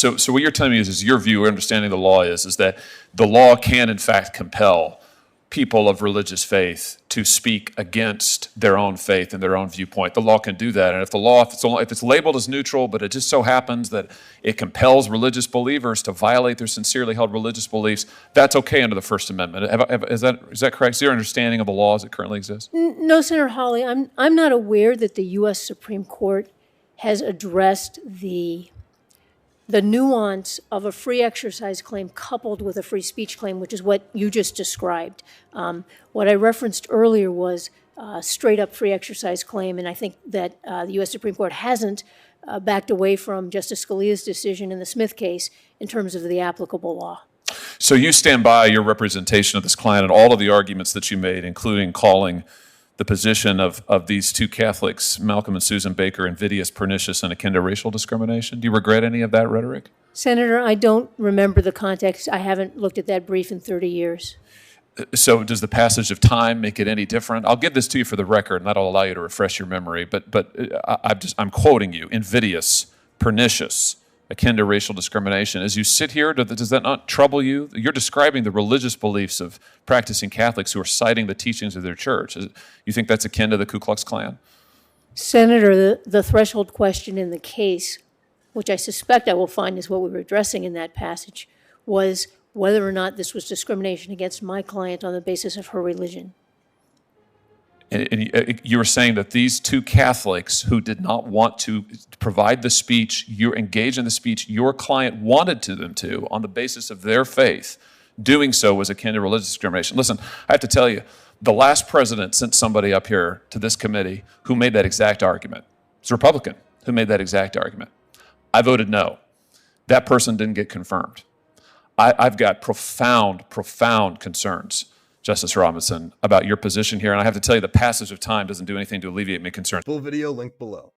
So what you're telling me is your view or understanding of the law is that the law can in fact compel people of religious faith to speak against their own faith and their own viewpoint. The law can do that. And if the law, if it's labeled as neutral, but it just so happens that it compels religious believers to violate their sincerely held religious beliefs, that's okay under the First Amendment. Is that correct? Is your understanding of the law as it currently exists? No, Senator Hawley, I'm not aware that the U.S. Supreme Court has addressed the nuance of a free exercise claim coupled with a free speech claim, which is what you just described. What I referenced earlier was a straight-up free exercise claim, and I think that the U.S. Supreme Court hasn't backed away from Justice Scalia's decision in the Smith case in terms of the applicable law. So you stand by your representation of this client and all of the arguments that you made, including calling the position of these two Catholics, Malcolm and Susan Baker, invidious, pernicious, and akin to racial discrimination? Do you regret any of that rhetoric? Senator, I don't remember the context. I haven't looked at that brief in 30 years. So does the passage of time make it any different? I'll give this to you for the record, and that'll allow you to refresh your memory, but I'm quoting you, invidious, pernicious, akin to racial discrimination. As you sit here, does that not trouble you? You're describing the religious beliefs of practicing Catholics who are citing the teachings of their church. You think that's akin to the Ku Klux Klan? Senator, the threshold question in the case, which I suspect I will find is what we were addressing in that passage, was whether or not this was discrimination against my client on the basis of her religion. And you were saying that these two Catholics who did not want to provide the speech, you engage in the speech your client wanted them to on the basis of their faith, doing so was akin to religious discrimination. Listen, I have to tell you, the last president sent somebody up here to this committee who made that exact argument. It's a Republican who made that exact argument. I voted no. That person didn't get confirmed. I've got profound concerns, Justice Robinson, about your position here. And I have to tell you, the passage of time doesn't do anything to alleviate my concerns. Full video link below.